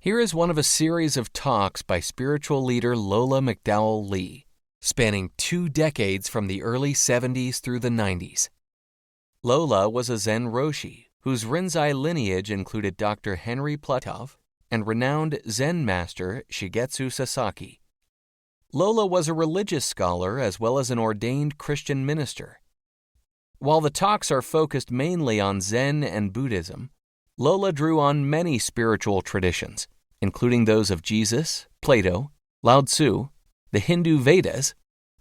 Here is one of a series of talks by spiritual leader Lola McDowell Lee, spanning 2 decades from the early 70s through the 90s. Lola was a Zen Roshi, whose Rinzai lineage included Dr. Henry Plutov and renowned Zen master Shigetsu Sasaki. Lola was a religious scholar as well as an ordained Christian minister. While the talks are focused mainly on Zen and Buddhism, Lola drew on many spiritual traditions, including those of Jesus, Plato, Lao Tzu, the Hindu Vedas,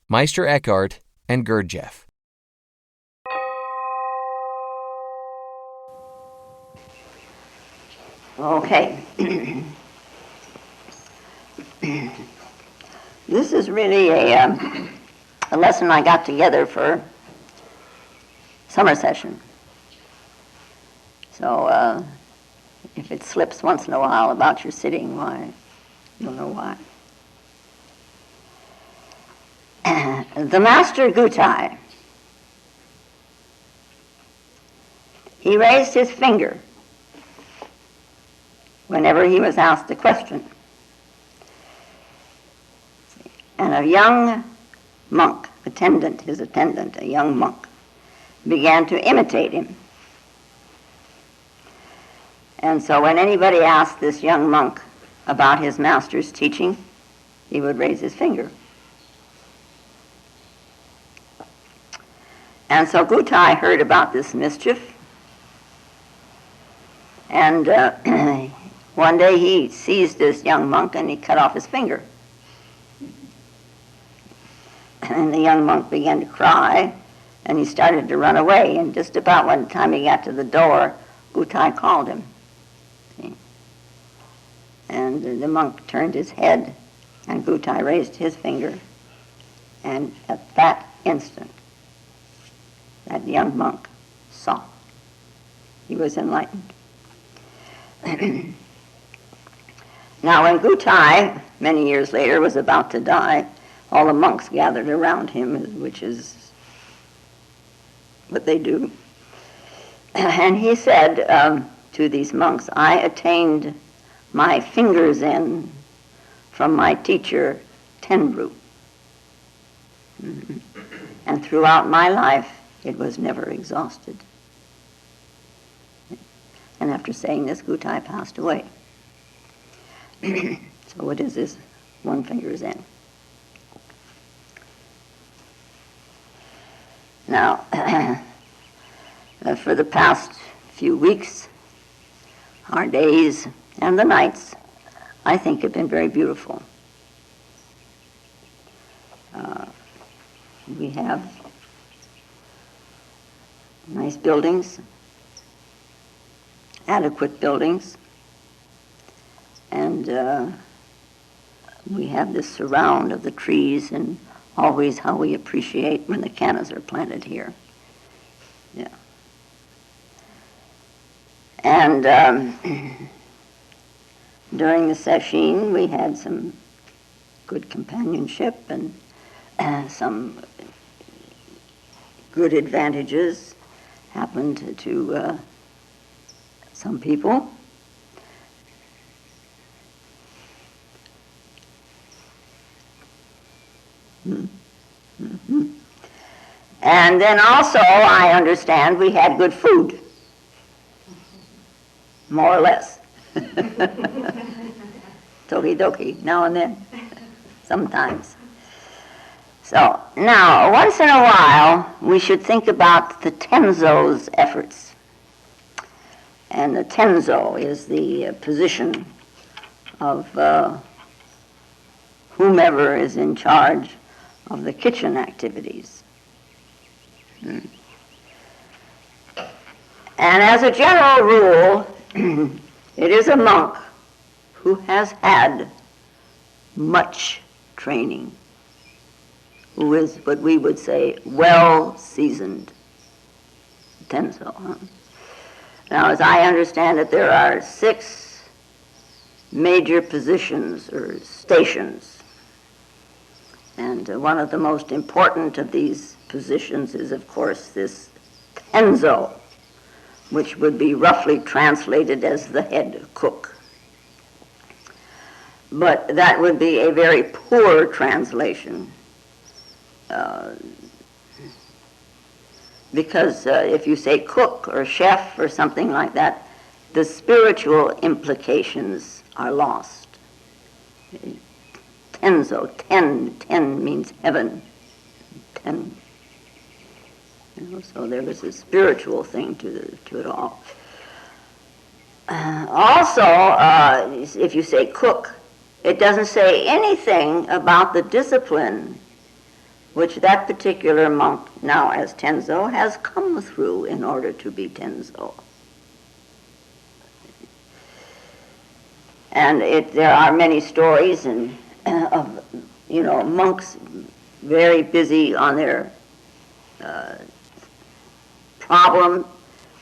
Meister Eckhart, and Gurdjieff. Okay. This is really a lesson I got together for summer session. So if it slips once in a while about your sitting, why, you'll know why. The master Gutei, he raised his finger whenever he was asked a question. And a young monk, his attendant, a young monk, began to imitate him. And so when anybody asked this young monk about his master's teaching, he would raise his finger. And so Gutei heard about this mischief, and one day he seized this young monk and he cut off his finger. And the young monk began to cry, and he started to run away, and just about when the time he got to the door, Gutei called him. See? And the monk turned his head, and Gutei raised his finger, and at that instant, that young monk saw. He was enlightened. Now, when Gutei, many years later, was about to die, all the monks gathered around him, which is what they do. And he said to these monks, "I attained my finger Zen from my teacher, Tenzo. And throughout my life, it was never exhausted." And after saying this, Gutei passed away. So what is this one finger Zen? Now, for the past few weeks, our days and the nights, I think, have been very beautiful. We have nice buildings, adequate buildings, and we have this surround of the trees, and always how we appreciate when the cannas are planted here. Yeah. And during the sesshin, we had some good companionship and some good advantages happened to some people. Mm-hmm. And then also, I understand, we had good food, more or less. Tokidoki, now and then, sometimes. So, now, once in a while, we should think about the Tenzo's efforts. And the Tenzo is the position of whomever is in charge of the kitchen activities. And as a general rule, it is a monk who has had much training, who is what we would say well-seasoned. Tenzo. Huh? Now, as I understand it, there are 6 major positions or stations. And one of the most important of these positions is, of course, this Tenzo, which would be roughly translated as the head cook. but that would be a very poor translation. Because if you say cook or chef or something like that, the spiritual implications are lost. Tenzo, ten means heaven. Ten. So there was a spiritual thing to it all. Also, if you say cook, it doesn't say anything about the discipline which that particular monk, now as Tenzo, has come through in order to be Tenzo. And there are many stories of monks very busy on their problem,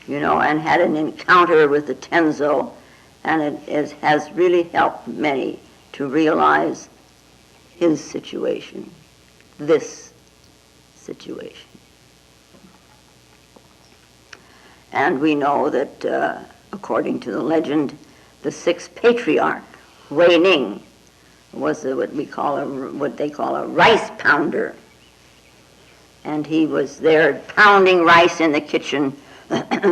and had an encounter with the Tenzo, and it has really helped many to realize his situation, this situation. And we know that, according to the legend, the sixth patriarch, Wei Ning, was what they call a rice pounder, and he was there pounding rice in the kitchen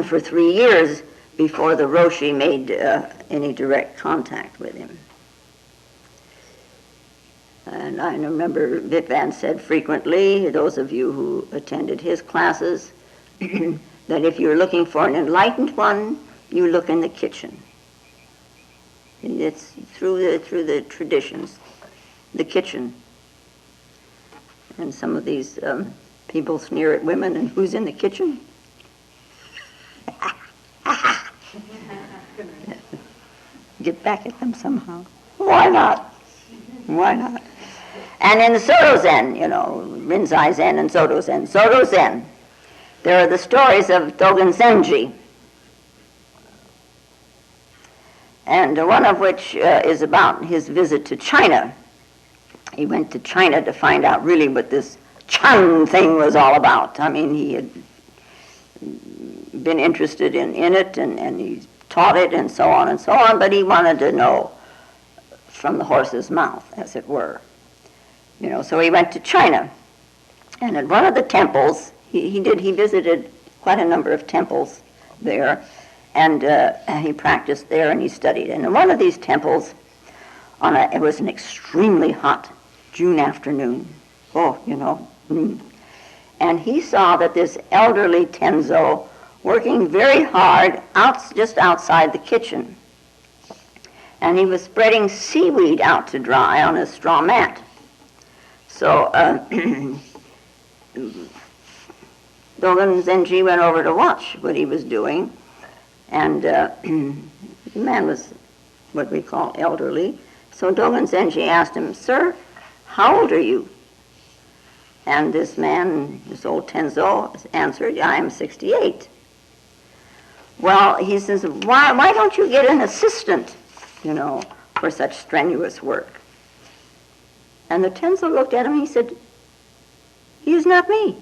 for 3 years before the Roshi made any direct contact with him. And I remember Vitvan said frequently, those of you who attended his classes, that if you're looking for an enlightened one, you look in the kitchen. It's through the traditions, the kitchen. And some of these people sneer at women, and who's in the kitchen? Get back at them somehow. Why not? Why not? And in the Soto Zen, Rinzai Zen and Soto Zen. Soto Zen, there are the stories of Dogen Zenji, and one of which is about his visit to China. He went to China to find out really what this Chan thing was all about. I mean, he had been interested in it, and he taught it and so on, but he wanted to know from the horse's mouth, as it were. So he went to China, and at one of the temples, he visited quite a number of temples there, and he practiced there and he studied. And in one of these temples, it was an extremely hot June afternoon, and he saw that this elderly Tenzo working very hard just outside the kitchen. And he was spreading seaweed out to dry on a straw mat. So Dogen Zenji went over to watch what he was doing, and the man was what we call elderly. So Dogen Zenji asked him, "Sir, how old are you?" And this man, this old Tenzo, answered, "I am 68. Well, he says, why don't you get an assistant, for such strenuous work? And the Tenzo looked at him and he said, "He is not me."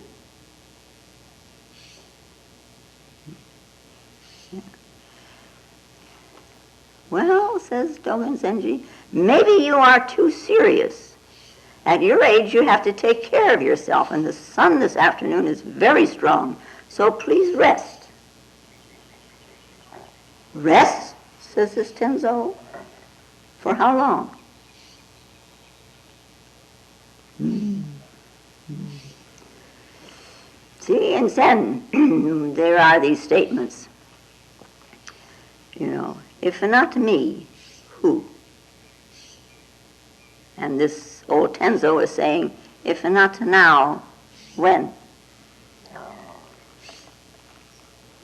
Well, says Dogen Zenji, maybe you are too serious. At your age, you have to take care of yourself, and the sun this afternoon is very strong, so please rest. Rest, says this Tenzo. For how long? See, in Zen, there are these statements. If not me, who? And this old Tenzo is saying, if not now, when?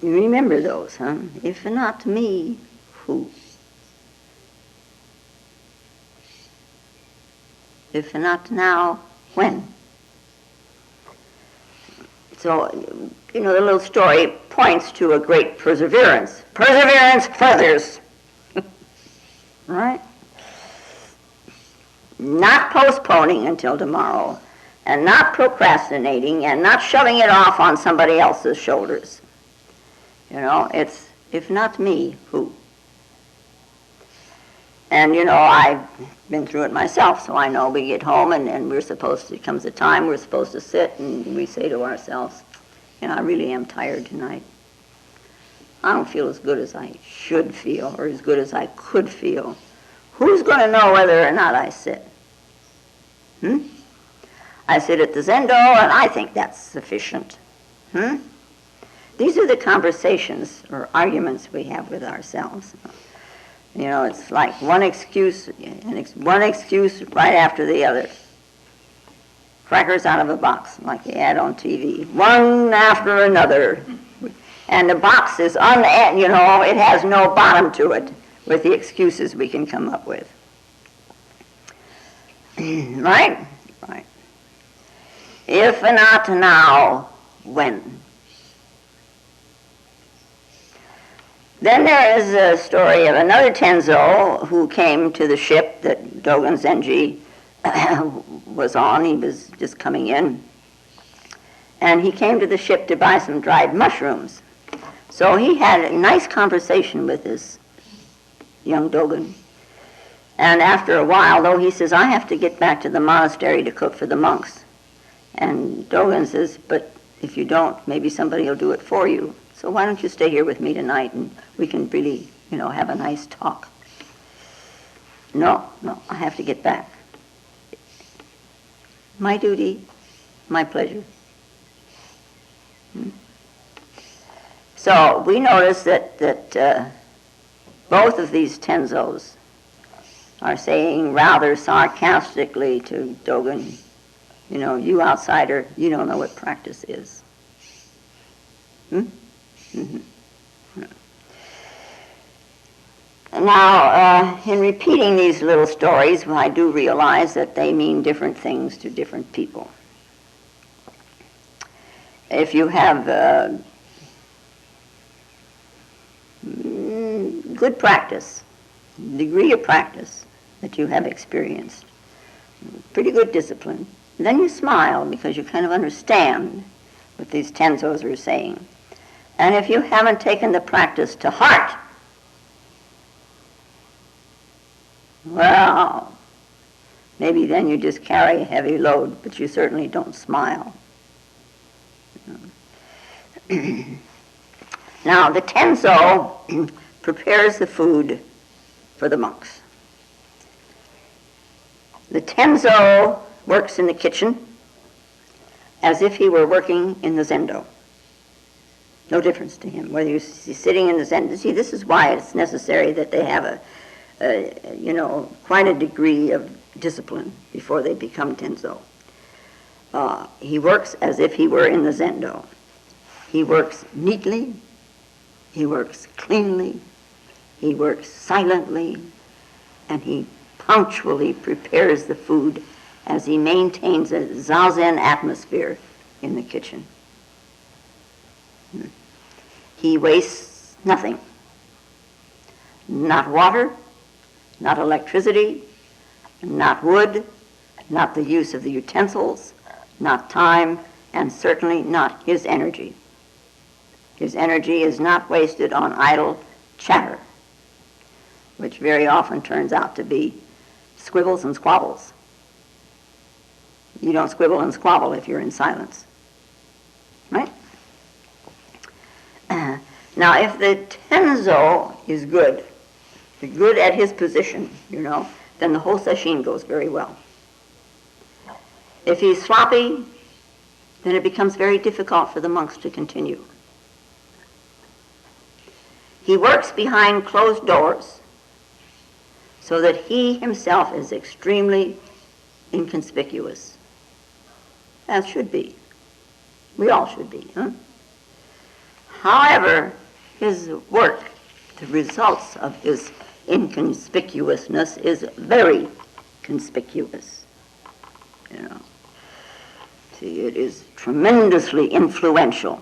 You remember those, huh? If not me, who? If not now, when? So, the little story points to a great perseverance. Perseverance furthers. Right? Not postponing until tomorrow, and not procrastinating, and not shoving it off on somebody else's shoulders. It's, if not me, who? And, I've been through it myself, so I know we get home and we're supposed to, comes a time we're supposed to sit and we say to ourselves, I really am tired tonight. I don't feel as good as I should feel or as good as I could feel. Who's going to know whether or not I sit? I sit at the Zendo and I think that's sufficient. These are the conversations or arguments we have with ourselves. It's like one excuse right after the other. Crackers out of a box, like they had on TV. One after another. And the box is it has no bottom to it with the excuses we can come up with. Right? Right. If not now, when? Then there is a story of another Tenzo who came to the ship that Dogen Zenji was on. He was just coming in. And he came to the ship to buy some dried mushrooms. So he had a nice conversation with this young Dogen. And after a while, though, he says, I have to get back to the monastery to cook for the monks. And Dogen says, but if you don't, maybe somebody will do it for you. So why don't you stay here with me tonight and we can really, have a nice talk. No, I have to get back. My duty, my pleasure. So we notice that both of these Tenzos are saying rather sarcastically to Dogen, you outsider, you don't know what practice is. Now, in repeating these little stories, I do realize that they mean different things to different people. If you have good practice, degree of practice that you have experienced, pretty good discipline, then you smile because you kind of understand what these Tenzos are saying. And if you haven't taken the practice to heart, well, maybe then you just carry a heavy load, but you certainly don't smile. Now, the Tenzo prepares the food for the monks. The Tenzo works in the kitchen as if he were working in the Zendo. No difference to him, whether he's sitting in the Zendo. See, this is why it's necessary that they have quite a degree of discipline before they become Tenzo. He works as if he were in the Zendo. He works neatly, he works cleanly, he works silently, and he punctually prepares the food as he maintains a zazen atmosphere in the kitchen. He wastes nothing. Not water, not electricity, not wood, not the use of the utensils, not time, and certainly not his energy. His energy is not wasted on idle chatter, which very often turns out to be squibbles and squabbles. You don't squibble and squabble if you're in silence, right? Now, if the Tenzo is good at his position, then the whole sesshin goes very well. If he's sloppy, then it becomes very difficult for the monks to continue. He works behind closed doors so that he himself is extremely inconspicuous, as should be. We all should be, huh? However, his work, the results of his inconspicuousness is very conspicuous. See, it is tremendously influential.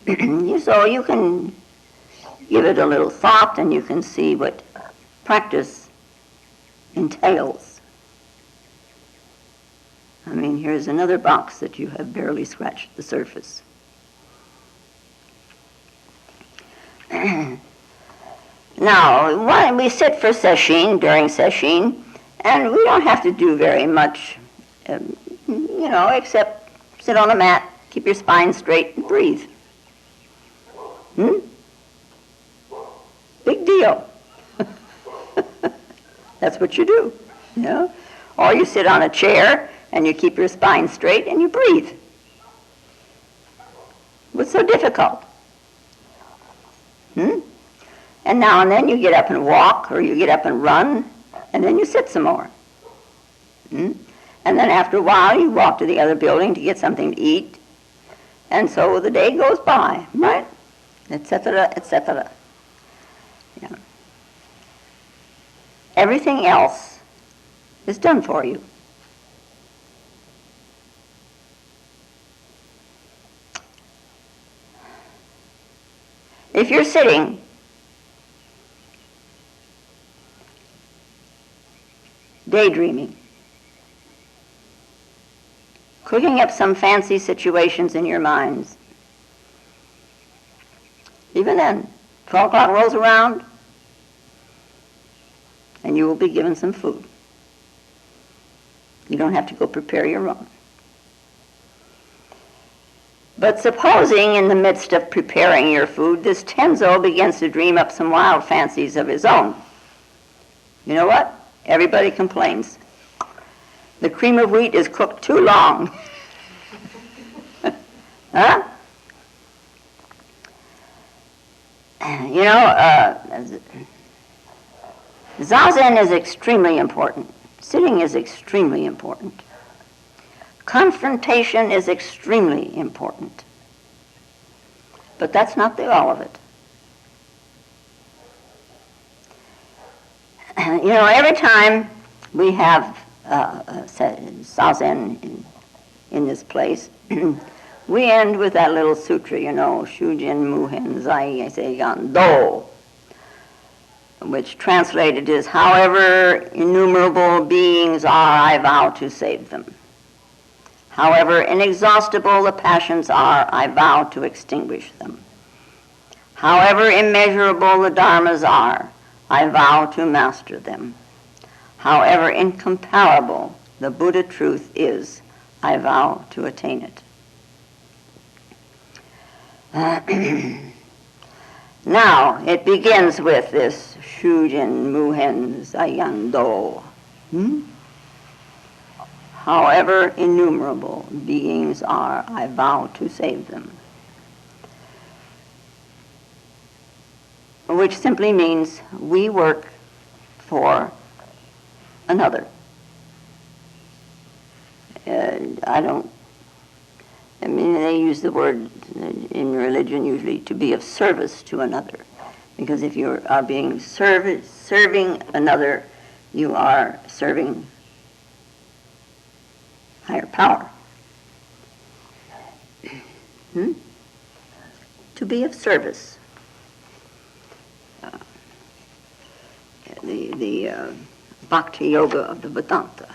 So you can give it a little thought and you can see what practice entails. I mean, here's another box that you have barely scratched the surface. Now, when we sit for sesshin, during sesshin, and we don't have to do very much, except sit on a mat, keep your spine straight, and breathe. Big deal. That's what you do, Or you sit on a chair and you keep your spine straight and you breathe. What's so difficult? And now and then you get up and walk, or you get up and run, and then you sit some more. And then after a while you walk to the other building to get something to eat. And so the day goes by, right? Etc., etc. Yeah. Everything else is done for you. If you're sitting, daydreaming, cooking up some fancy situations in your minds, even then, 12 o'clock rolls around, and you will be given some food. You don't have to go prepare your own. But supposing in the midst of preparing your food, this Tenzo begins to dream up some wild fancies of his own. You know what? Everybody complains. The cream of wheat is cooked too long. Huh? Zazen is extremely important. Sitting is extremely important. Confrontation is extremely important. But that's not all of it. Every time we have Zazen in this place, we end with that little sutra, Shujin Muhen Zai Seigan Do, which translated is, however innumerable beings are, I vow to save them. However inexhaustible the passions are, I vow to extinguish them. However immeasurable the dharmas are, I vow to master them. However incomparable the Buddha truth is, I vow to attain it. Now, it begins with this Shujin Muhen Zayan Do. However innumerable beings are, I vow to save them. Which simply means we work for another. They use the word in religion usually to be of service to another. Because if you are being serving another, you are serving higher power. To be of service. The Bhakti Yoga of the Vedanta.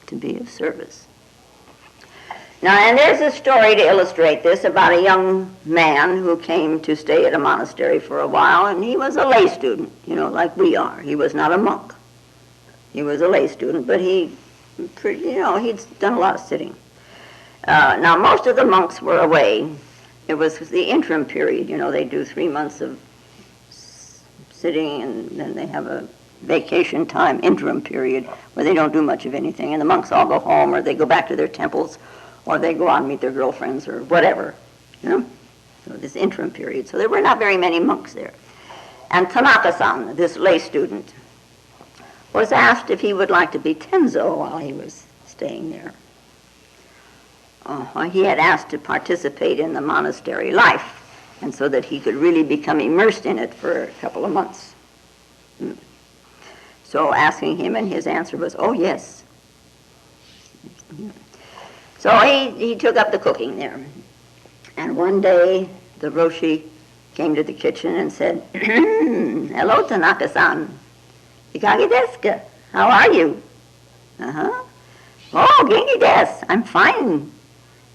To be of service. Now, and there's a story to illustrate this about a young man who came to stay at a monastery for a while, and he was a lay student, like we are. He was not a monk. He was a lay student, but he'd done a lot of sitting. Now, most of the monks were away. It was the interim period. They do 3 months of sitting, and then they have a vacation time interim period where they don't do much of anything, and the monks all go home, or they go back to their temples, or they go out and meet their girlfriends, or whatever, So this interim period. So there were not very many monks there. And Tanaka-san, this lay student, was asked if he would like to be Tenzo while he was staying there. He had asked to participate in the monastery life, and so that he could really become immersed in it for a couple of months. So asking him, and his answer was, oh yes. So he took up the cooking there. And one day, the Roshi came to the kitchen and said, hello, Tanaka-san. Ikage desu ka? How are you? Oh, genki desu. I'm fine.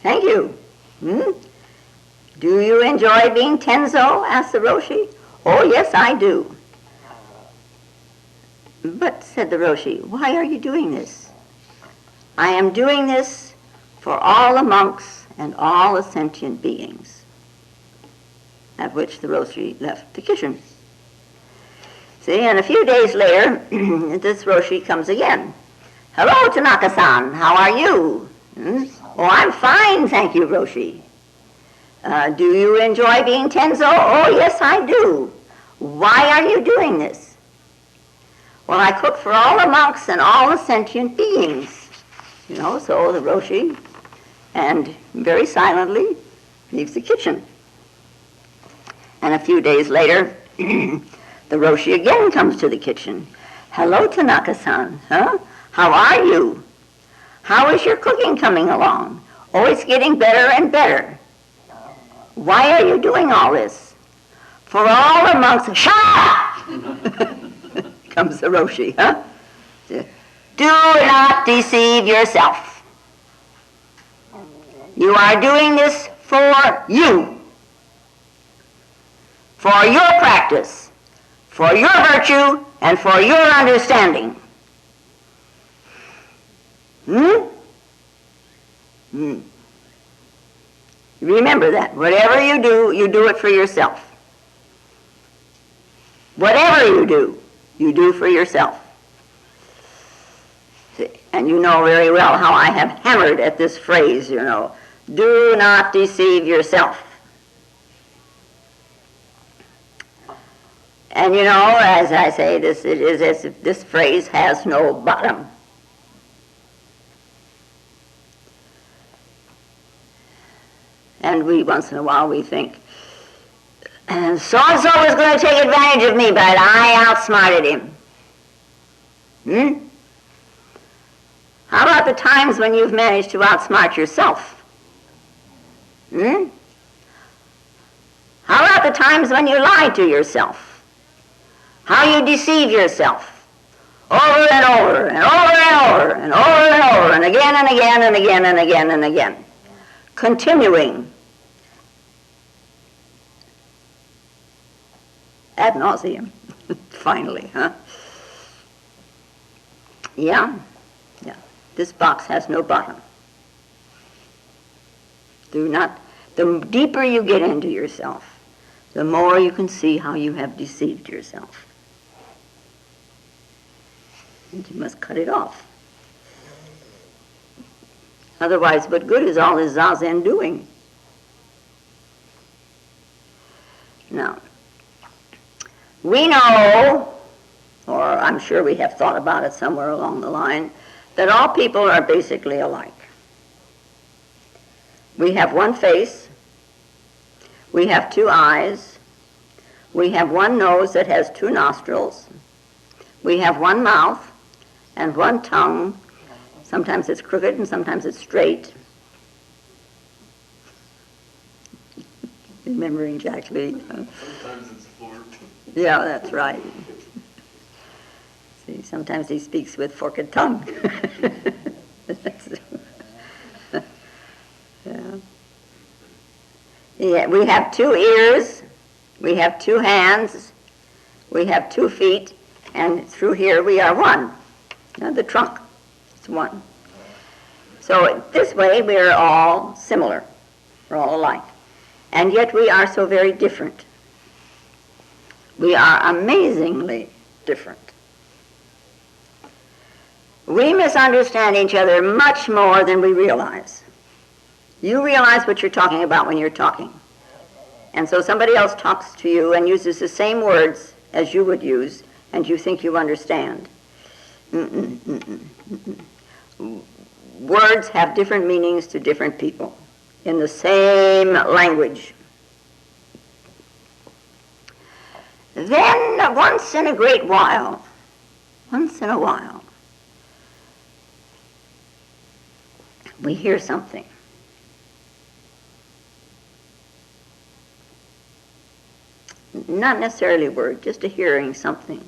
Thank you. Do you enjoy being Tenzo? Asked the Roshi. Oh, yes, I do. But, said the Roshi, why are you doing this? I am doing this for all the monks and all the sentient beings. At which the Roshi left the kitchen. See, and a few days later, this Roshi comes again. Hello, Tanaka-san, how are you? Oh, I'm fine, thank you, Roshi. Do you enjoy being Tenzo? Oh, yes, I do. Why are you doing this? Well, I cook for all the monks and all the sentient beings. So the Roshi, and very silently, leaves the kitchen. And a few days later, the Roshi again comes to the kitchen. Hello, Tanaka-san, huh? How are you? How is your cooking coming along? Oh, it's getting better and better. Why are you doing all this? For all the monks, shut up! Comes the Roshi, huh? Do not deceive yourself. You are doing this for you. For your practice, for your virtue, and for your understanding. Remember that. Whatever you do it for yourself. Whatever you do for yourself. See, and you know very well how I have hammered at this phrase, do not deceive yourself. And as I say, it is as if this phrase has no bottom. And once in a while, we think, so-and-so was going to take advantage of me, but I outsmarted him. How about the times when you've managed to outsmart yourself? How about the times when you lied to yourself? How you deceive yourself over and over and over and over and over and over and again and again and again and again and again. Continuing ad nauseum, finally, huh? Yeah. This box has no bottom. The deeper you get into yourself, the more you can see how you have deceived yourself. And you must cut it off. Otherwise, what good is all this Zazen doing? Now, we know, or I'm sure we have thought about it somewhere along the line, that all people are basically alike. We have one face, we have two eyes, we have one nose that has two nostrils, we have one mouth and one tongue. Sometimes it's crooked and sometimes it's straight. Remembering Jack Lee. Sometimes it's forked. Yeah, that's right. See, sometimes he speaks with forked tongue. Yeah, we have two ears, we have two hands, we have 2 feet, and through here we are one. The trunk is one. So this way we are all similar, we're all alike. And yet we are so very different. We are amazingly different. We misunderstand each other much more than we realize. You realize what you're talking about when you're talking. And so somebody else talks to you and uses the same words as you would use, and you think you understand. Words have different meanings to different people in the same language. Then, once in a while, we hear something. Not necessarily a word, just a hearing something.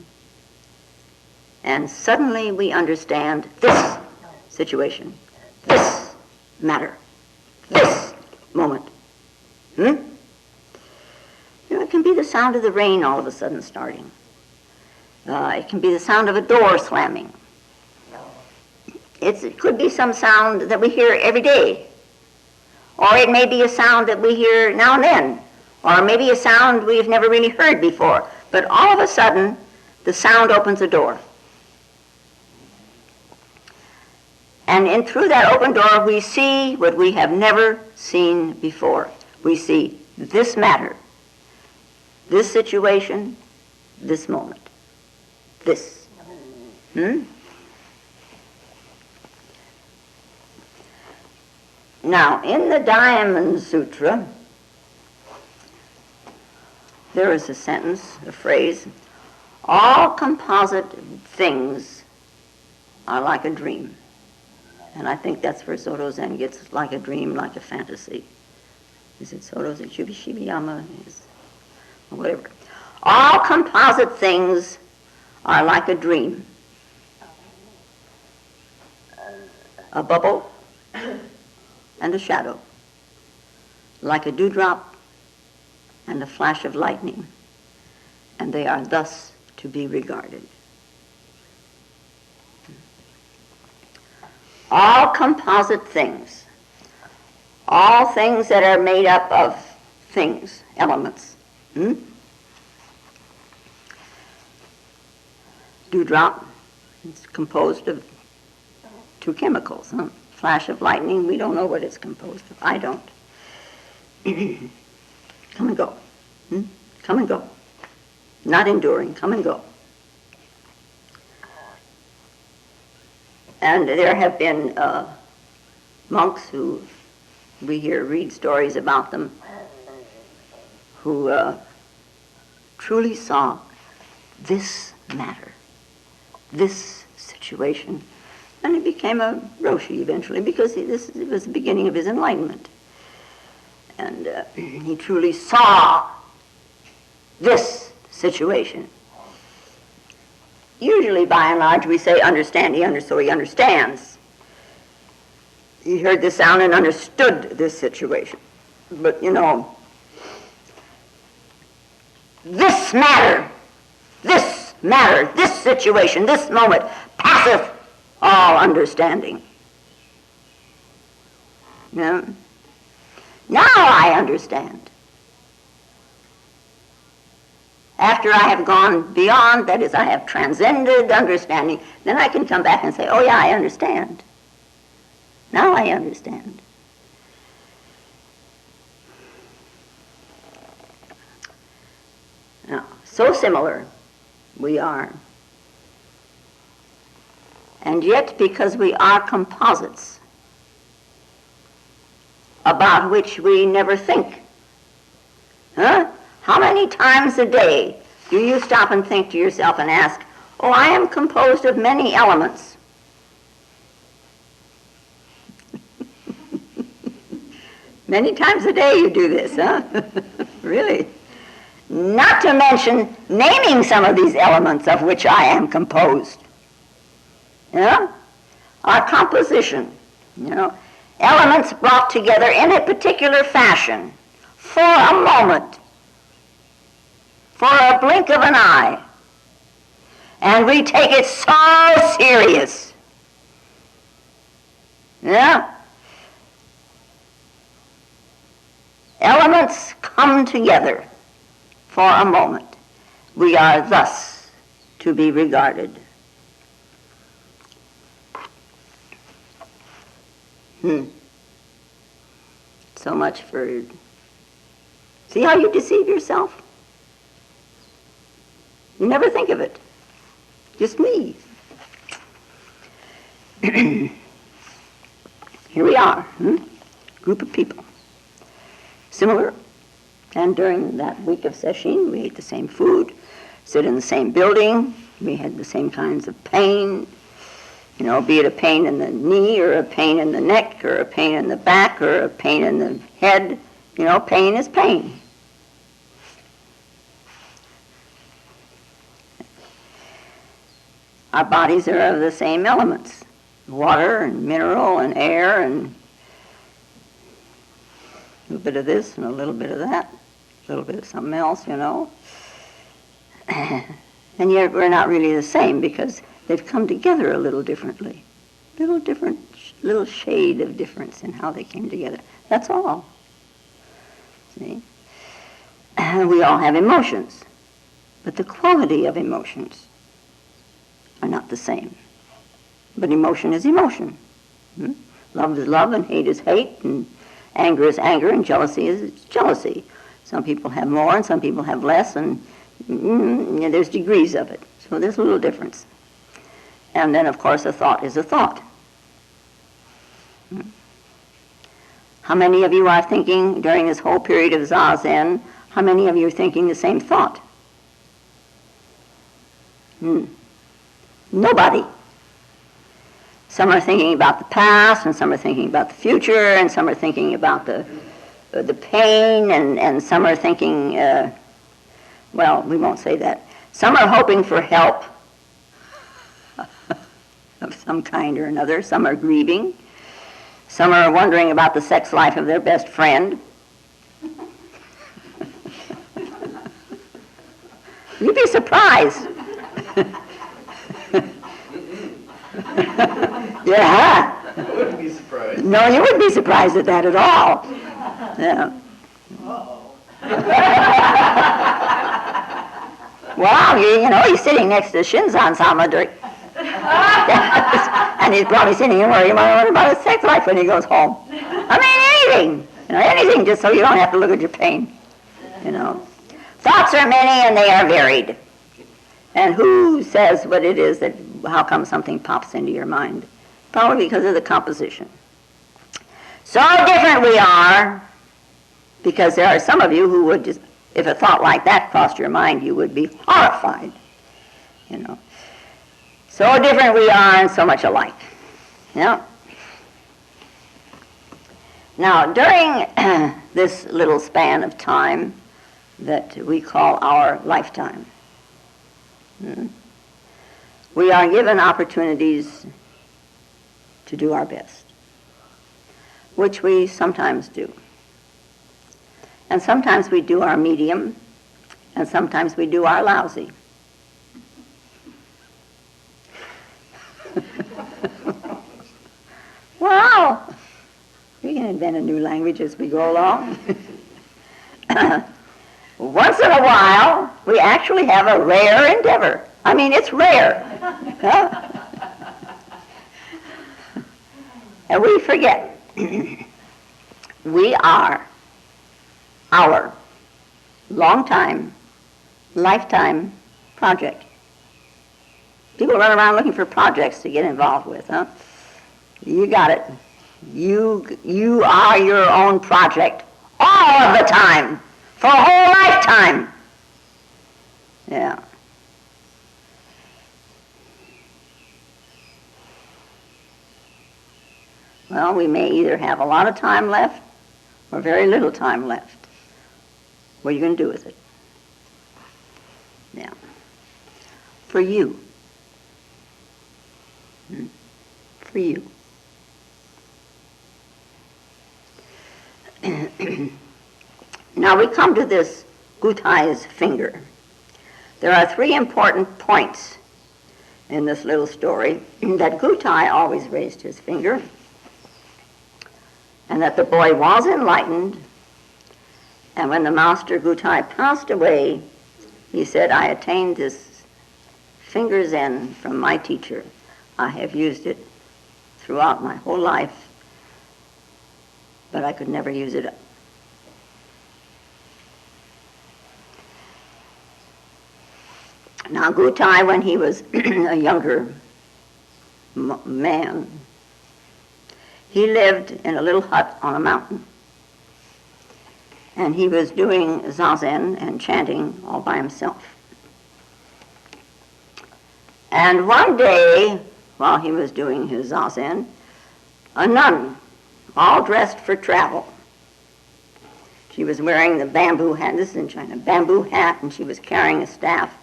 And suddenly we understand this situation, this matter, this moment. It can be the sound of the rain all of a sudden starting. It can be the sound of a door slamming. It could be some sound that we hear every day. Or it may be a sound that we hear now and then. Or maybe a sound we've never really heard before. But all of a sudden, the sound opens a door. And through that open door, we see what we have never seen before. We see this matter, this situation, this moment, this. Now, in the Diamond Sutra, there is a sentence, a phrase, all composite things are like a dream. And I think that's where Soto Zen gets like a dream, like a fantasy. Is it Soto Zen? Shibiyama? Or whatever. All composite things are like a dream. A bubble and a shadow. Like a dewdrop and a flash of lightning. And they are thus to be regarded. All composite things, all things that are made up of things, elements. Dewdrop, it's composed of two chemicals. Flash of lightning, we don't know what it's composed of. I don't. Come and go. Come and go. Not enduring, come and go. And there have been monks who we read stories about them, who truly saw this matter, this situation. And he became a Roshi eventually, because it was the beginning of his enlightenment. And he truly saw this situation. Usually, by and large, we say, understand, so he understands. He heard the sound and understood this situation. But, this matter, this situation, this moment, passeth all understanding. Now I understand. After I have gone beyond, that is, I have transcended understanding, then I can come back and say, oh yeah, I understand. Now I understand. Now, so similar we are. And yet, because we are composites, about which we never think. How many times a day do you stop and think to yourself and ask, oh, I am composed of many elements. Many times a day you do this, Really? Not to mention naming some of these elements of which I am composed. Our composition, elements brought together in a particular fashion for a moment, for a blink of an eye, and we take it so serious. Elements come together for a moment. We are thus to be regarded. So much for... See how you deceive yourself? You never think of it. Just me. Here we are, group of people. Similar. And during that week of sesshin, we ate the same food, sit in the same building, we had the same kinds of pain, be it a pain in the knee or a pain in the neck or a pain in the back or a pain in the head. Pain is pain. Our bodies are of the same elements, water and mineral and air and a little bit of this and a little bit of that. a little bit of something else, And yet we're not really the same because they've come together a little differently. Little shade of difference in how they came together. That's all. See? We all have emotions, but the quality of emotions are not the same. But emotion is emotion. Love is love, and hate is hate, and anger is anger, and jealousy is jealousy. Some people have more, and some people have less, and there's degrees of it. So there's a little difference. And then, of course, a thought is a thought. How many of you are thinking during this whole period of Zazen, how many of you are thinking the same thought? Nobody. Some are thinking about the past, and some are thinking about the future, and some are thinking about the pain, and some are thinking, well, we won't say that. Some are hoping for help of some kind or another. Some are grieving. Some are wondering about the sex life of their best friend. You'd be surprised. Yeah. I wouldn't be surprised. No, you wouldn't be surprised at that at all. Yeah. Well, he's sitting next to Shinzan-sama and he's probably sitting here worrying about his sex life when he goes home. I mean, anything. Anything just so you don't have to look at your pain. Thoughts are many and they are varied. And who says what it is how come something pops into your mind? Probably because of the composition. So different we are, because there are some of you who would just, if a thought like that crossed your mind, you would be horrified. So different we are and so much alike. Now, during this little span of time that we call our lifetime, we are given opportunities to do our best, which we sometimes do. And sometimes we do our medium, and sometimes we do our lousy. Wow! We can invent a new language as we go along. Once in a while, we actually have a rare endeavor. I mean, it's rare. Huh? And we forget. We are our long-time, lifetime project. People run around looking for projects to get involved with, huh? You got it. You are your own project all of the time, for a whole lifetime. Yeah. Well, we may either have a lot of time left or very little time left. What are you going to do with it? Yeah. For you. For you. Now we come to this Gutei's finger. There are three important points in this little story: that Gutei always raised his finger, and that the boy was enlightened, and when the master Gutei passed away, he said, "I attained this finger Zen from my teacher. I have used it throughout my whole life, but I could never use it up." Now Gutei, when he was a younger man, he lived in a little hut on a mountain. And he was doing zazen and chanting all by himself. And one day, while he was doing his zazen, a nun, all dressed for travel. She was wearing the bamboo hat, this is in China, bamboo hat, and she was carrying a staff.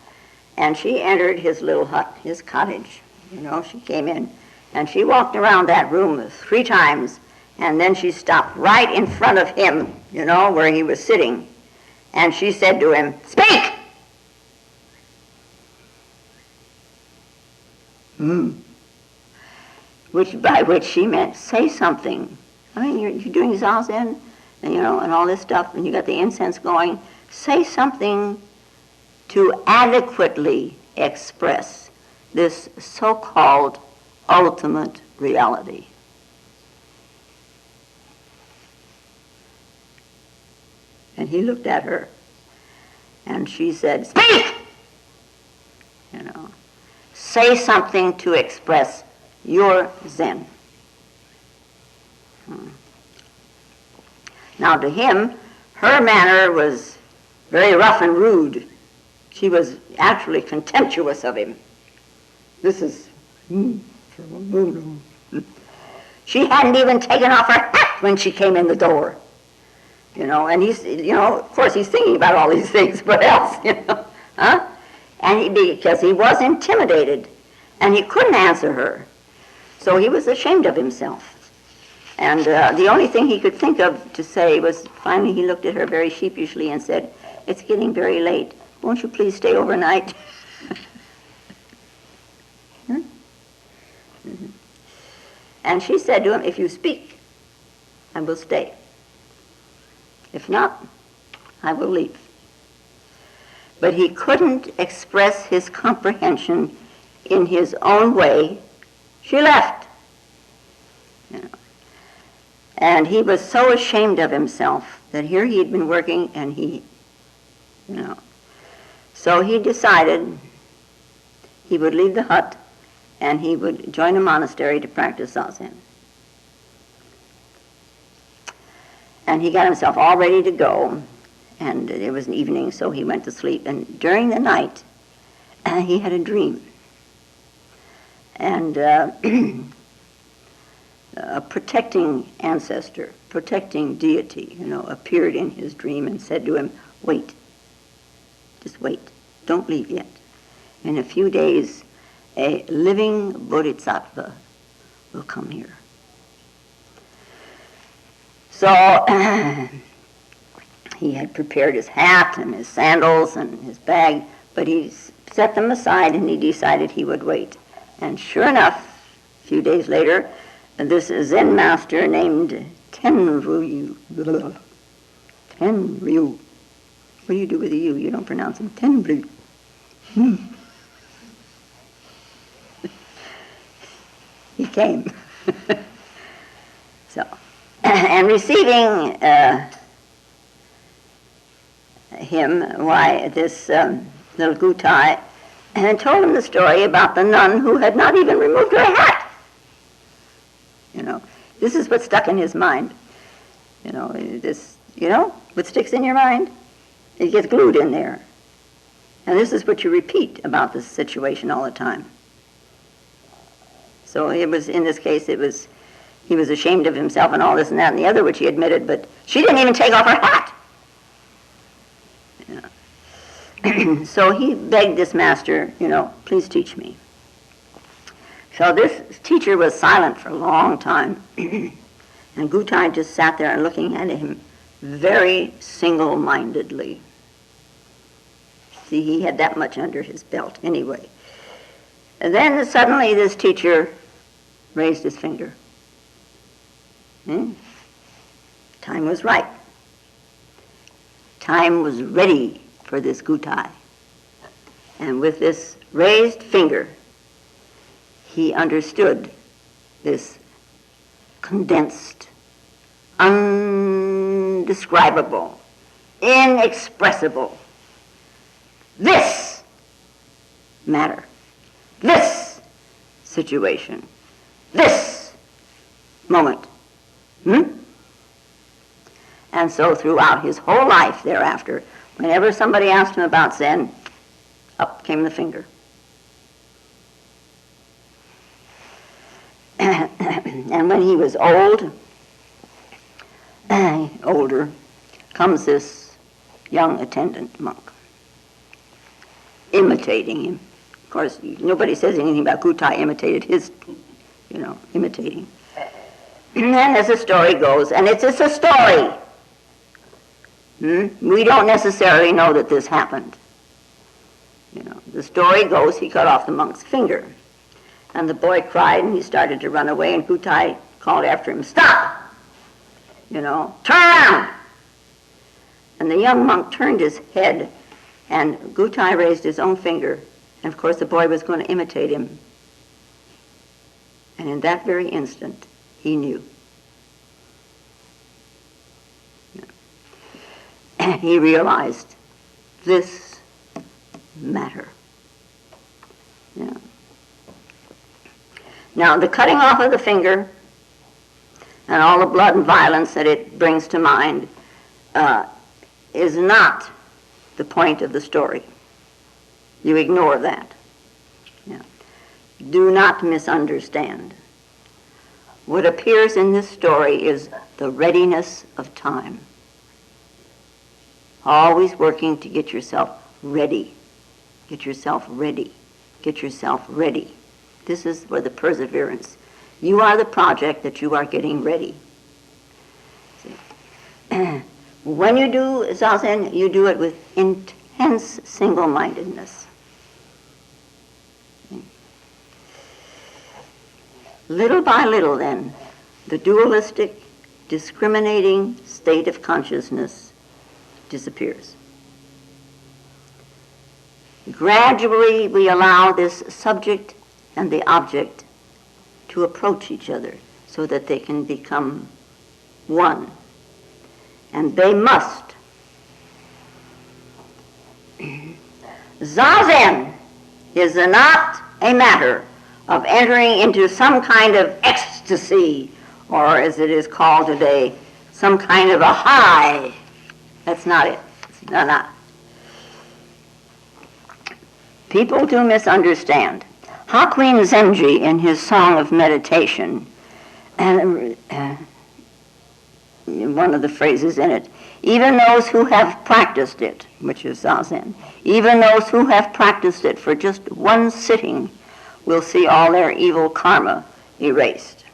And she entered his little hut, his cottage. She came in, and she walked around that room 3 times, and then she stopped right in front of him, where he was sitting. And she said to him, "Speak!" By which she meant, say something. I mean, you're doing zazen, and, and all this stuff, and you got the incense going. Say something to adequately express this so-called ultimate reality. And he looked at her, and she said, "Speak!" Say something to express your Zen. Now to him, her manner was very rough and rude. She was actually contemptuous of him. This is... She hadn't even taken off her hat when she came in the door. And he's, of course he's thinking about all these things. What else, huh? And because he was intimidated, and he couldn't answer her. So he was ashamed of himself. And the only thing he could think of to say was, finally he looked at her very sheepishly and said, "It's getting very late. Won't you please stay overnight?" And she said to him, "If you speak, I will stay. If not, I will leave." But he couldn't express his comprehension in his own way. She left. And he was so ashamed of himself that here he had been working, and So he decided he would leave the hut and he would join a monastery to practice zazen. And he got himself all ready to go, and it was an evening, so he went to sleep. And during the night, he had a dream. And a protecting ancestor, protecting deity, appeared in his dream and said to him, "Wait, just wait, don't leave yet. In a few days, a living bodhisattva will come here." So he had prepared his hat and his sandals and his bag, but he set them aside and he decided he would wait. And sure enough, a few days later, this Zen master named Tenryu. Tenryu. What do you do with the U? You don't pronounce him. Tenryu. He came. So, and receiving him, this little Gutei, and told him the story about the nun who had not even removed her hat. This is what stuck in his mind. What sticks in your mind, it gets glued in there. And this is what you repeat about this situation all the time. So it was, in this case, he was ashamed of himself and all this and that and the other, which he admitted, but she didn't even take off her hat. So he begged this master, "Please teach me." So this teacher was silent for a long time, and Gutei just sat there and looking at him very single-mindedly. See, he had that much under his belt anyway. And then suddenly this teacher raised his finger. Time was right. Time was ready for this Gutei. And with this raised finger, he understood this condensed, undescribable, inexpressible, this matter, this situation, this moment. And so throughout his whole life thereafter, whenever somebody asked him about Zen, up came the finger. And when he was older, comes this young attendant monk, imitating him. Of course, nobody says anything about Gutei imitated his, imitating. And as the story goes, and it's a story, We don't necessarily know that this happened. You know, the story goes he cut off the monk's finger. And the boy cried and he started to run away, and Gutei called after him, "Stop! You know, turn around!" And the young monk turned his head, and Gutei raised his own finger, and of course the boy was going to imitate him. And in that very instant, he knew. And he realized this matter. Yeah. Now, the cutting off of the finger and all the blood and violence that it brings to mind is not the point of the story. You ignore that. Yeah. Do not misunderstand. What appears in this story is the readiness of time. Always working to get yourself ready. Get yourself ready. Get yourself ready. This is where the perseverance. You are the project that you are getting ready. See? When you do Zazen, you do it with intense single-mindedness. Little by little, then, the dualistic, discriminating state of consciousness disappears. Gradually, we allow this subject and the object to approach each other so that they can become one. And they must. Zazen is not a matter of entering into some kind of ecstasy, or as it is called today, some kind of a high. That's not it. It's not. People do misunderstand. Dogen Zenji, in his Song of Meditation, and one of the phrases in it, even those who have practiced it, which is Zazen, even those who have practiced it for just one sitting will see all their evil karma erased.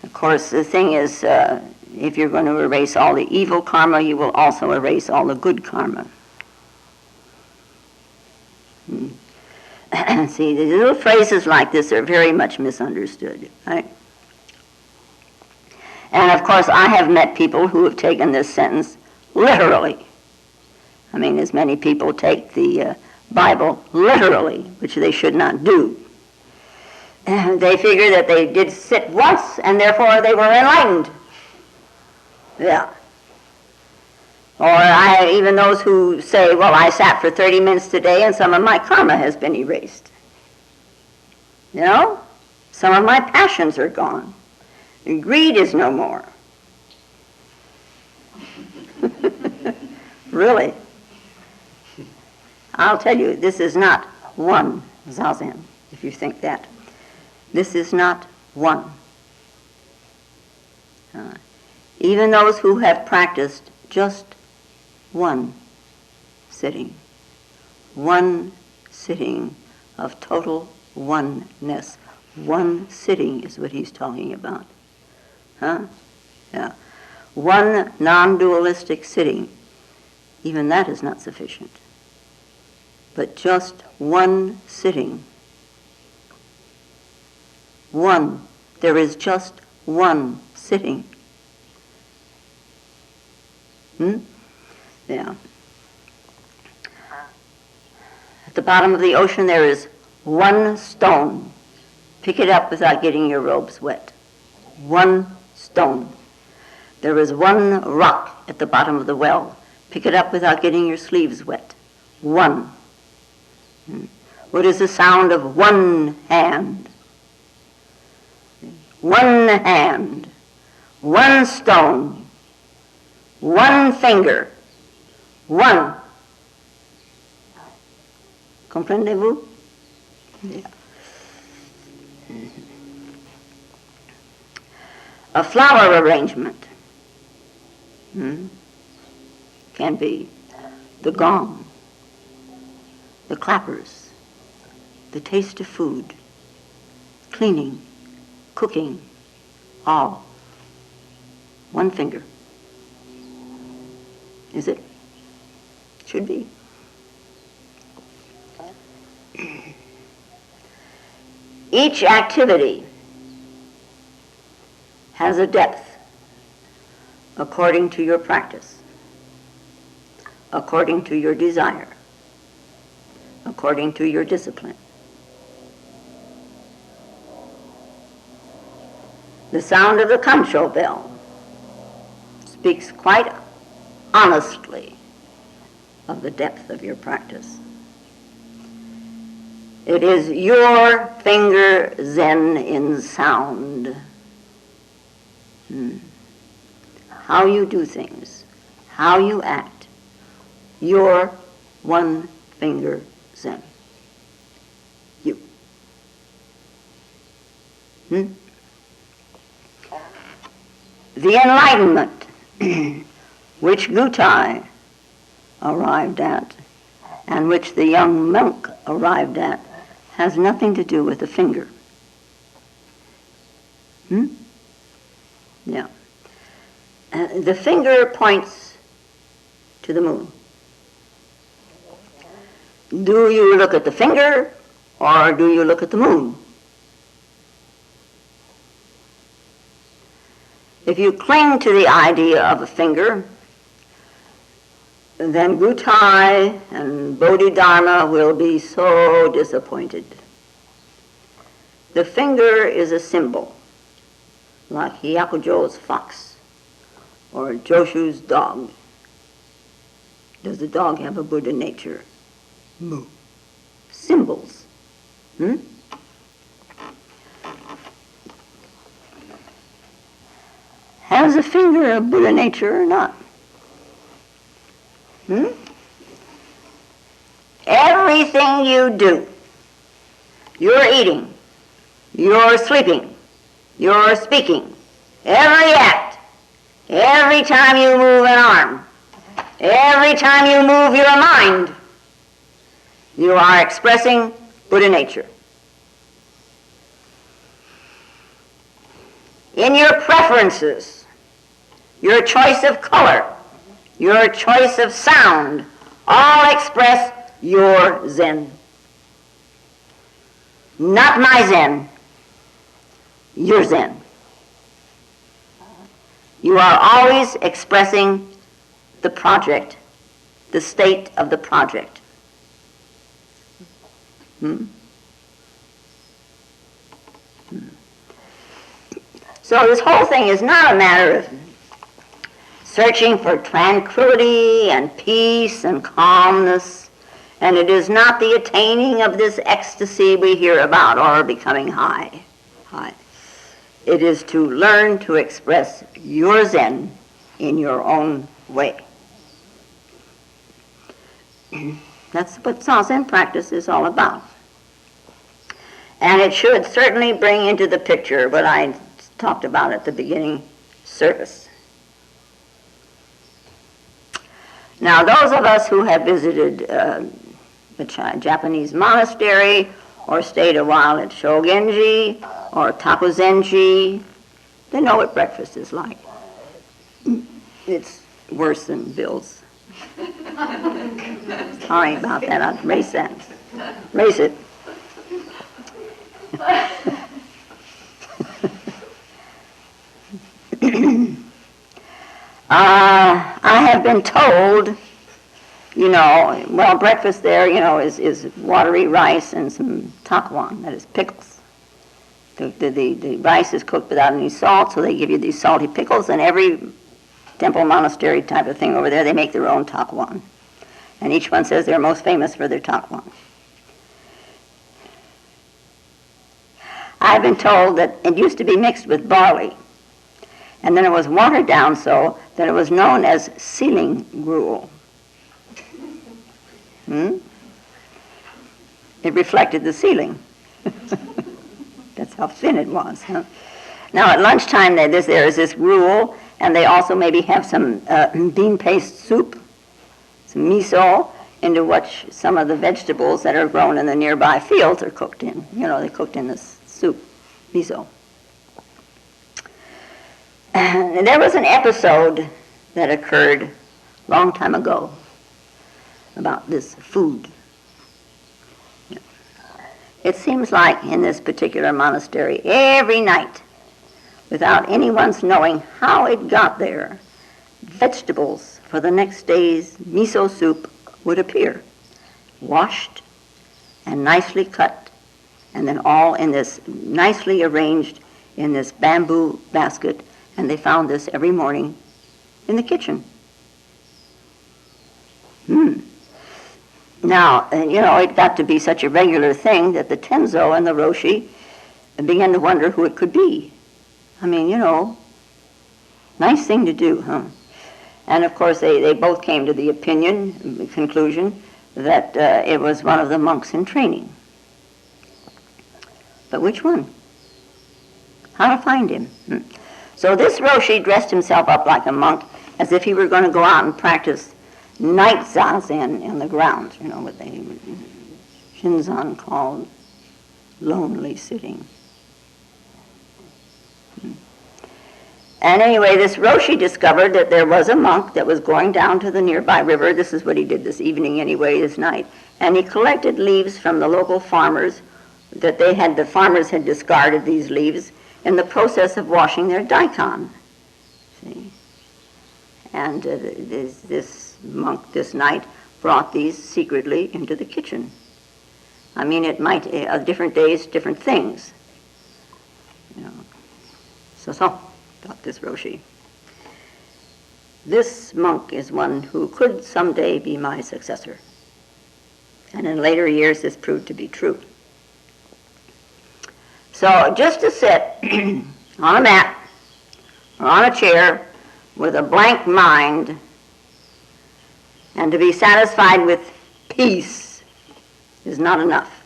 Of course, the thing is, if you're going to erase all the evil karma, you will also erase all the good karma. See, the little phrases like this are very much misunderstood, right? And of course, I have met people who have taken this sentence literally. I mean, as many people take the Bible literally, which they should not do. They figure that they did sit once, and therefore they were enlightened. Yeah. Or even those who say, well, I sat for 30 minutes today and some of my karma has been erased. You know? Some of my passions are gone. And greed is no more. Really. I'll tell you, this is not one Zazen, if you think that. This is not one. Even those who have practiced just one sitting of total oneness. One sitting is what he's talking about. Huh? Yeah. One non-dualistic sitting. Even that is not sufficient. But just one sitting. One. There is just one sitting. Yeah. At the bottom of the ocean there is one stone. Pick it up without getting your robes wet. One stone. There is one rock at the bottom of the well. Pick it up without getting your sleeves wet. One. What is the sound of one hand? One hand. One stone. One finger. One. Comprendez-vous? Yeah. A flower arrangement can be the gong, the clappers, the taste of food, cleaning, cooking, all. One finger. Is it? Should be. Each activity has a depth according to your practice, according to your desire, according to your discipline. The sound of the kancho bell speaks quite honestly of the depth of your practice. It is your finger Zen in sound. How you do things, how you act, your one finger Zen. You. The enlightenment which Gutei arrived at and which the young monk arrived at has nothing to do with the finger. Yeah. The finger points to the moon. Do you look at the finger or do you look at the moon? If you cling to the idea of a finger, then Gutei and Bodhidharma will be so disappointed. The finger is a symbol, like Hyakujo's fox or Joshu's dog. Does the dog have a Buddha nature? Moo. Symbols. Has the finger a Buddha nature or not? Everything you do, you're eating, you're sleeping, you're speaking, every act, every time you move an arm, every time you move your mind, you are expressing Buddha nature. In your preferences, your choice of color, your choice of sound, all express your Zen. Not my Zen, your Zen. You are always expressing the project, the state of the project. So this whole thing is not a matter of searching for tranquility and peace and calmness, and it is not the attaining of this ecstasy we hear about or becoming high. It is to learn to express your Zen in your own way. That's what Zen practice is all about. And it should certainly bring into the picture what I talked about at the beginning, service. Now, those of us who have visited a Japanese monastery or stayed a while at Shogenji or Zenji, they know what breakfast is like. It's worse than Bill's. Sorry about that. I'll erase that. Erase it. I have been told, breakfast there, is watery rice and some takuan, that is pickles. The rice is cooked without any salt, so they give you these salty pickles, and every temple monastery type of thing over there, they make their own takuan. And each one says they're most famous for their takuan. I've been told that it used to be mixed with barley, and then it was watered down so that it was known as ceiling gruel. It reflected the ceiling. That's how thin it was. Huh? Now at lunchtime there is this gruel, and they also maybe have some bean paste soup, some miso, into which some of the vegetables that are grown in the nearby fields are cooked in. They're cooked in this soup, miso. And there was an episode that occurred long time ago about this food. It seems like in this particular monastery, every night, without anyone's knowing how it got there, vegetables for the next day's miso soup would appear, washed and nicely cut, and then all in this nicely arranged in this bamboo basket, and they found this every morning in the kitchen. Now, it got to be such a regular thing that the Tenzo and the Roshi began to wonder who it could be. I mean, nice thing to do, huh? And of course, they both came to the conclusion, that it was one of the monks in training. But which one? How to find him? So this Roshi dressed himself up like a monk, as if he were going to go out and practice night zazen in the grounds, what they Shinzan called lonely sitting. And anyway, this Roshi discovered that there was a monk that was going down to the nearby river. This is what he did this evening anyway, this night. And he collected leaves from the local farmers the farmers had discarded these leaves in the process of washing their daikon. See? And this monk this night brought these secretly into the kitchen. I mean, it might, different days, different things. So, thought this Roshi. This monk is one who could someday be my successor. And in later years, this proved to be true. So just to sit on a mat or on a chair with a blank mind and to be satisfied with peace is not enough.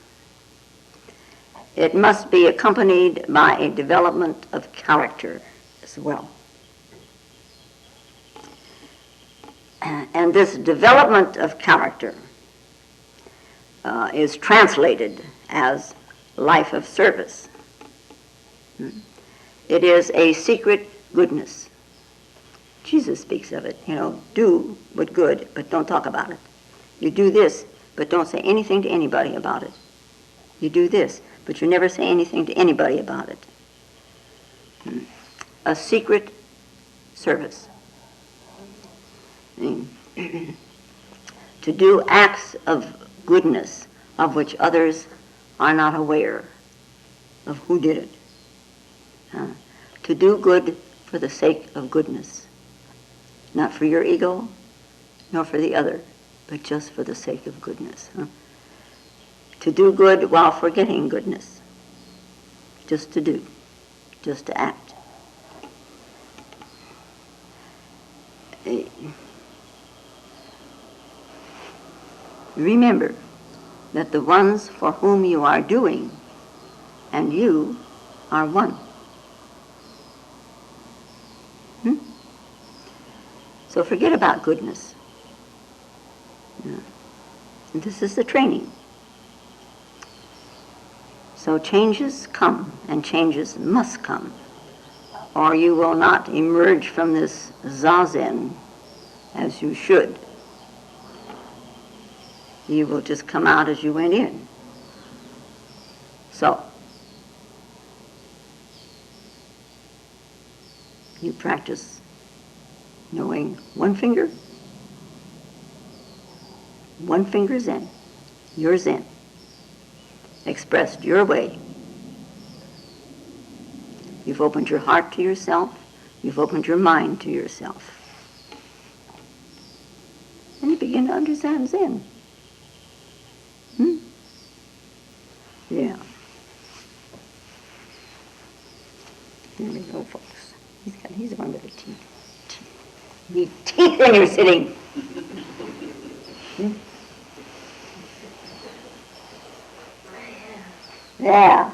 It must be accompanied by a development of character as well. And this development of character is translated as life of service. It is a secret goodness. Jesus speaks of it. Do what good, but don't talk about it. You do this, but don't say anything to anybody about it. You do this, but you never say anything to anybody about it. A secret service. To do acts of goodness of which others are not aware of who did it. To do good for the sake of goodness. Not for your ego, nor for the other, but just for the sake of goodness. To do good while forgetting goodness. Just to do, just to act. Remember that the ones for whom you are doing and you are one. So forget about goodness. And this is the training. So changes come, and changes must come, or you will not emerge from this zazen as you should. You will just come out as you went in. So, you practice knowing one finger Zen, your Zen, expressed your way. You've opened your heart to yourself, you've opened your mind to yourself. And you begin to understand Zen. Yeah. Here we go, folks. He's the one with the teeth. You need teeth when you're sitting. Yeah,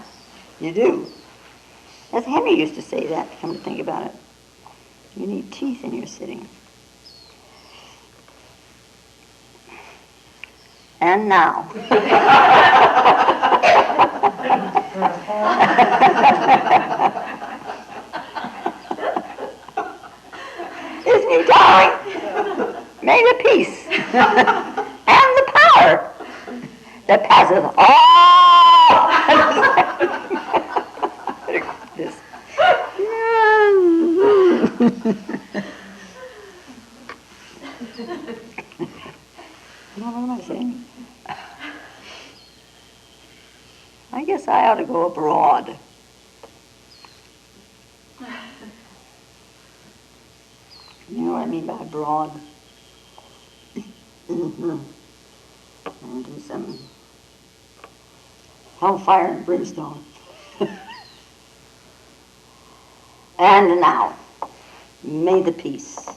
you do. As Henry used to say that, come to think about it. You need teeth in your sitting. And now. Isn't he darling? Made go abroad. You know what I mean by abroad? And do some hellfire and brimstone. And now, may the peace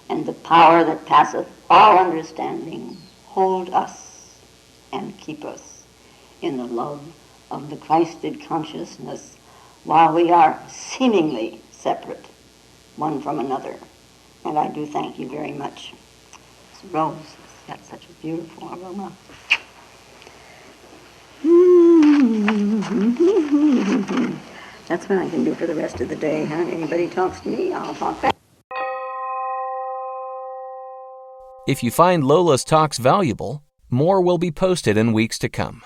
and the power that passeth all understanding hold us and keep us in the love of the Christed consciousness while we are seemingly separate one from another. And I do thank you very much. This rose has got such a beautiful aroma. That's what I can do for the rest of the day. Huh? Anybody talks to me, I'll talk back. If you find Lola's talks valuable, more will be posted in weeks to come.